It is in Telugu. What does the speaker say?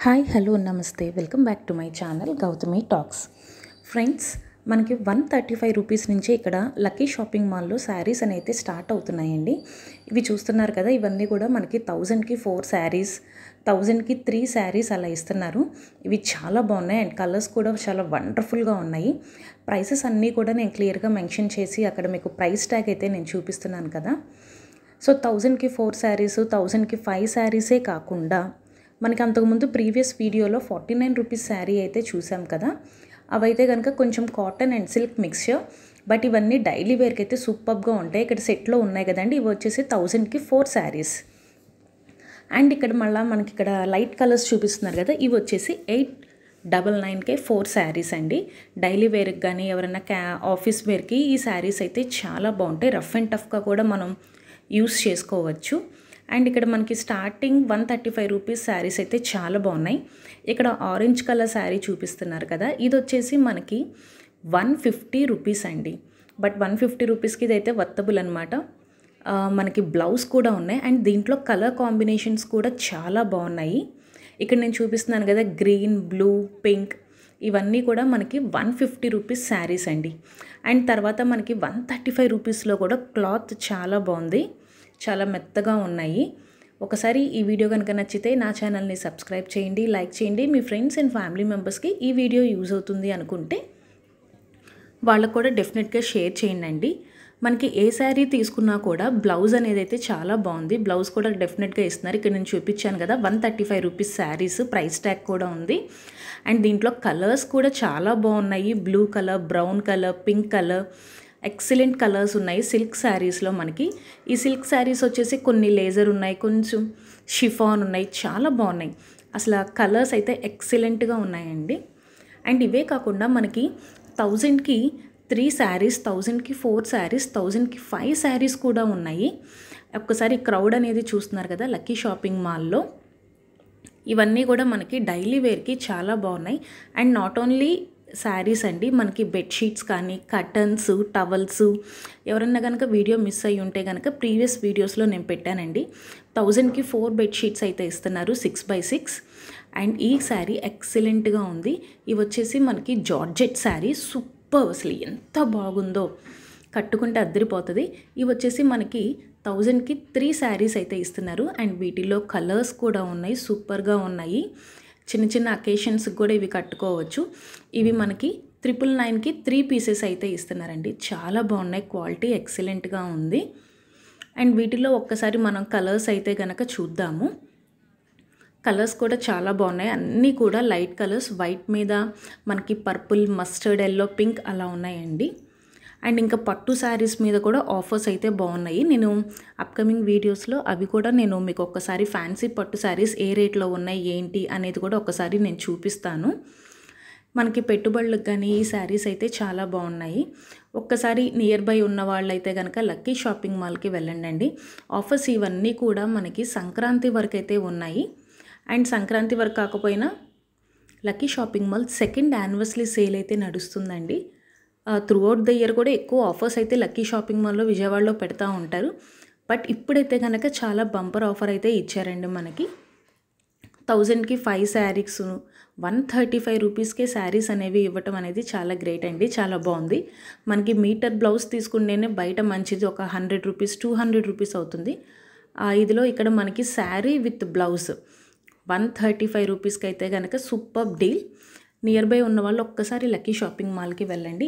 హాయ్ హలో నమస్తే welcome back to my channel Gautami talks. Friends, మనకి 135 రూపీస్ నుంచి ఇక్కడ లక్కీ షాపింగ్ మాల్లో శారీస్ అనేది స్టార్ట్ అవుతున్నాయండి. ఇవి చూస్తున్నారు కదా, ఇవన్నీ కూడా మనకి 1000కి 4 శారీస్, 1000కి 3 శారీస్ అలా ఇస్తున్నారు. ఇవి చాలా బాగున్నాయి అండ్ కలర్స్ కూడా చాలా వండర్ఫుల్గా ఉన్నాయి. ప్రైసెస్ అన్నీ కూడా నేను క్లియర్గా మెన్షన్ చేసి అక్కడ మీకు ప్రైస్ ట్యాగ్ అయితే నేను చూపిస్తున్నాను కదా. సో 1000కి 4 శారీస్, 1000కి 5 శారీసే కాకుండా మనకి అంతకుముందు ప్రీవియస్ వీడియోలో 49 రూపీస్ శారీ అయితే చూసాం కదా, అవైతే కనుక కొంచెం cotton and silk mixture. But ఇవన్నీ డైలీ వేర్కి అయితే సూపర్గా ఉంటాయి. ఇక్కడ సెట్లో ఉన్నాయి కదండి, ఇవి వచ్చేసి 1000కి 4 శారీస్. అండ్ ఇక్కడ మళ్ళీ మనకి ఇక్కడ లైట్ కలర్స్ చూపిస్తున్నారు కదా, ఇవి వచ్చేసి 899కే 4 శారీస్ అండి. డైలీ వేర్కి కానీ ఎవరైనా ఆఫీస్ వేర్కి ఈ శారీస్ అయితే చాలా బాగుంటాయి. రఫ్ అండ్ టఫ్గా కూడా మనం యూస్ చేసుకోవచ్చు. అండ్ ఇక్కడ మనకి స్టార్టింగ్ 135 రూపీస్ శారీస్ అయితే చాలా బాగున్నాయి. ఇక్కడ ఆరెంజ్ కలర్ శారీ చూపిస్తున్నారు కదా, ఇది వచ్చేసి మనకి 150 రూపీస్ అండి. బట్ 150 రూపీస్కి ఇది అయితే వర్తబుల్ అనమాట. మనకి బ్లౌజ్ కూడా ఉన్నాయి అండ్ దీంట్లో కలర్ కాంబినేషన్స్ కూడా చాలా బాగున్నాయి. ఇక్కడ నేను చూపిస్తున్నాను కదా, గ్రీన్, బ్లూ, పింక్, ఇవన్నీ కూడా మనకి 150 రూపీస్ శారీస్ అండి. అండ్ తర్వాత మనకి 135 రూపీస్లో కూడా క్లాత్ చాలా బాగుంది, చాలా మెత్తగా ఉన్నాయి. ఒకసారి ఈ వీడియో కనుక నచ్చితే నా ఛానల్ని సబ్స్క్రైబ్ చేయండి, లైక్ చేయండి. మీ ఫ్రెండ్స్ అండ్ ఫ్యామిలీ మెంబర్స్కి ఈ వీడియో యూజ్ అవుతుంది అనుకుంటే వాళ్ళకు కూడా డెఫినెట్గా షేర్ చేయండి. మనకి ఏ శారీ తీసుకున్నా కూడా బ్లౌజ్ అనేది అయితే చాలా బాగుంది. బ్లౌజ్ కూడా డెఫినెట్గా ఇస్తున్నారు. ఇక్కడ నేను చూపించాను కదా, 135 రూపీస్ శారీస్, ప్రైస్ ట్యాగ్ కూడా ఉంది. అండ్ దీంట్లో కలర్స్ కూడా చాలా బాగున్నాయి. Blue colour, brown colour, pink colour, excellent colours ఉన్నాయి సిల్క్ శారీస్లో. మనకి ఈ సిల్క్ శారీస్ వచ్చేసి కొన్ని లేజర్ ఉన్నాయి, కొంచెం షిఫాన్ ఉన్నాయి, చాలా బాగున్నాయి. అసలు కలర్స్ అయితే ఎక్సలెంట్గా ఉన్నాయండి. అండ్ ఇవే కాకుండా మనకి 1000కి 3 శారీస్, 1000కి 4 శారీస్, 1000కి 5 శారీస్ కూడా ఉన్నాయి. ఒక్కసారి క్రౌడ్ అనేది చూస్తున్నారు కదా లక్కీ షాపింగ్ మాల్లో. ఇవన్నీ కూడా మనకి డైలీ వేర్కి చాలా బాగున్నాయి. అండ్ నాట్ ఓన్లీ శారీస్ అండి, మనకి బెడ్షీట్స్ కానీ, కర్టన్స్, టవల్స్, ఎవరన్నా కనుక వీడియో మిస్ అయ్యి ఉంటే కనుక ప్రీవియస్ వీడియోస్లో నేను పెట్టానండి. 1000కి 4 బెడ్షీట్స్ అయితే ఇస్తున్నారు 6x6. అండ్ ఈ శారీ ఎక్సలెంట్గా ఉంది. ఇవి వచ్చేసి మనకి జార్జెట్ శారీ, సూపర్, అసలు ఎంత బాగుందో, కట్టుకుంటే అద్దరిపోతుంది. ఇవి వచ్చేసి మనకి 1000కి 3 శారీస్ అయితే ఇస్తున్నారు. అండ్ వీటిలో కలర్స్ కూడా ఉన్నాయి, సూపర్గా ఉన్నాయి. చిన్న చిన్న అకేషన్స్కి కూడా ఇవి కట్టుకోవచ్చు. ఇవి మనకి 999కి 3 పీసెస్ అయితే ఇస్తున్నారండి. చాలా బాగున్నాయి, క్వాలిటీ ఎక్సలెంట్గా ఉంది. అండ్ వీటిలో ఒక్కసారి మనం కలర్స్ అయితే కనుక చూద్దాము. కలర్స్ కూడా చాలా బాగున్నాయి, అన్నీ కూడా లైట్ కలర్స్. వైట్ మీద మనకి పర్పుల్, మస్టర్డ్ ఎల్లో, పింక్ అలా ఉన్నాయండి. అండ్ ఇంకా పట్టు శారీస్ మీద కూడా ఆఫర్స్ అయితే బాగున్నాయి. నేను అప్కమింగ్ వీడియోస్లో అవి కూడా నేను మీకు ఒక్కసారి ఫ్యాన్సీ పట్టు శారీస్ ఏ రేట్లో ఉన్నాయి ఏంటి అనేది కూడా ఒకసారి నేను చూపిస్తాను. మనకి పెట్టుబడులకు కానీ ఈ శారీస్ అయితే చాలా బాగున్నాయి. ఒక్కసారి నియర్ బై ఉన్న వాళ్ళైతే కనుక లక్కీ షాపింగ్ మాల్కి వెళ్ళండి. ఆఫర్స్ ఇవన్నీ కూడా మనకి సంక్రాంతి వరకు అయితే ఉన్నాయి. అండ్ సంక్రాంతి వరకు కాకపోయినా lucky shopping mall 2nd anniversary sale అయితే నడుస్తుందండి. త్రూఅవుట్ ద ఇయర్ కూడా ఎక్కువ ఆఫర్స్ అయితే లక్కీ షాపింగ్ మాల్లో విజయవాడలో పెడతా ఉంటారు. బట్ ఇప్పుడైతే కనుక చాలా బంపర్ ఆఫర్ అయితే ఇచ్చారండి. మనకి 1000కి 5 శారీస్, 135 రూపీస్కే శారీస్ అనేవి ఇవ్వటం అనేది చాలా గ్రేట్ అండి, చాలా బాగుంది. మనకి మీటర్ బ్లౌజ్ తీసుకుంటేనే బయట మంచిది ఒక 100 రూపీస్, 200 రూపీస్ అవుతుంది. ఇదిలో ఇక్కడ మనకి శారీ విత్ బ్లౌజ్ 135 రూపీస్కి అయితే కనుక సూపర్ డీల్. నియర్ బై ఉన్న వాళ్ళు ఒక్కసారి లక్కీ షాపింగ్ మాల్కి వెళ్ళండి.